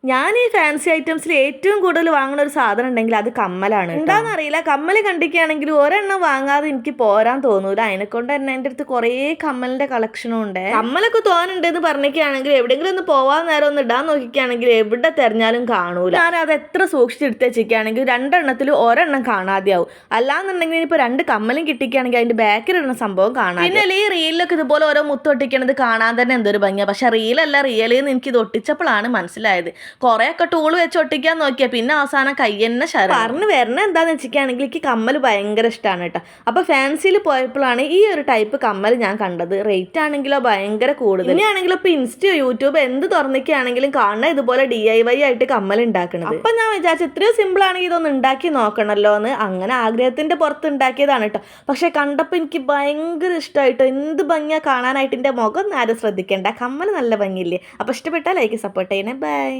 ഞാൻ ഈ ഫാൻസി ഐറ്റംസിൽ ഏറ്റവും കൂടുതൽ വാങ്ങുന്ന ഒരു സാധനം ഉണ്ടെങ്കിൽ അത് കമ്മലാണ്. എന്താണെന്നറിയില്ല, കമ്മൽ കണ്ടിക്കുകയാണെങ്കിൽ ഒരെണ്ണം വാങ്ങാതെ എനിക്ക് പോരാൻ തോന്നൂല. അതിനെക്കൊണ്ട് തന്നെ എൻ്റെ അടുത്ത് കുറേ കമ്മലിന്റെ കളക്ഷനും ഉണ്ട്. കമ്മലൊക്കെ തോന്നുന്നുണ്ടെന്ന് പറഞ്ഞിരിക്കുകയാണെങ്കിൽ എവിടെയെങ്കിലും ഒന്ന് പോവാൻ നേരം ഒന്ന് ഇടാൻ നോക്കിക്കുകയാണെങ്കിൽ എവിടെ തെരഞ്ഞാലും കാണൂല. ഞാൻ അത് എത്ര സൂക്ഷിച്ചെടുത്ത് വെച്ചിരിക്കുകയാണെങ്കിൽ രണ്ടെണ്ണത്തിൽ ഒരെണ്ണം കാണാതെയാവും. അല്ലാന്നുണ്ടെങ്കിൽ ഇപ്പോൾ രണ്ട് കമ്മലും കിട്ടിക്കുകയാണെങ്കിൽ അതിന്റെ ബാക്കിലിടുന്ന സംഭവം കാണാം. പിന്നെ ഈ റീലിലൊക്കെ ഇതുപോലെ ഓരോ മുത്തൊട്ടിക്കണത് കാണാൻ തന്നെ എന്തൊരു ഭംഗിയാണ്. പക്ഷെ റീലല്ല, റിയലിന്ന് എനിക്ക് ഇത് ഒട്ടിച്ചപ്പോഴാണ് മനസ്സിലായത്. കുറേയൊക്കെ ടൂള് വെച്ച് ഒട്ടിക്കാൻ നോക്കിയാൽ പിന്നെ അവസാനം കൈ തന്നെ ശരം. പറഞ്ഞു വരണ എന്താന്ന് വെച്ചിട്ടാണെങ്കിൽ എനിക്ക് കമ്മൽ ഭയങ്കര ഇഷ്ടമാണ് കേട്ടോ. അപ്പോൾ ഫാൻസിയിൽ പോയപ്പോഴാണ് ഈ ഒരു ടൈപ്പ് കമ്മൽ ഞാൻ കണ്ടത്. റേറ്റ് ആണെങ്കിലോ ഭയങ്കര കൂടുതൽ. ഇനിയാണെങ്കിലും ഇപ്പോൾ ഇൻസ്റ്റയോ യൂട്യൂബ് എന്ത് തുറന്നിക്കുകയാണെങ്കിലും കാണുന്ന ഇതുപോലെ DIY ആയിട്ട് കമ്മൽ ഉണ്ടാക്കുന്നത്. അപ്പം ഞാൻ വിചാരിച്ചു ഇത്രയും സിമ്പിൾ ആണെങ്കിൽ ഇതൊന്ന് ഉണ്ടാക്കി നോക്കണമല്ലോ എന്ന്. അങ്ങനെ ആഗ്രഹത്തിന്റെ പുറത്ത് ഉണ്ടാക്കിയതാണ് കേട്ടോ. പക്ഷെ കണ്ടപ്പോൾ എനിക്ക് ഭയങ്കര ഇഷ്ടമായിട്ടോ. എന്ത് ഭംഗിയാ കാണാനായിട്ട്. എൻ്റെ മുഖം ആരും ശ്രദ്ധിക്കേണ്ട, കമ്മൽ നല്ല ഭംഗിയില്ലേ. അപ്പോൾ ഇഷ്ടപ്പെട്ടാൽ ലൈക്ക് സപ്പോർട്ട് ചെയ്യണേ. ബൈ.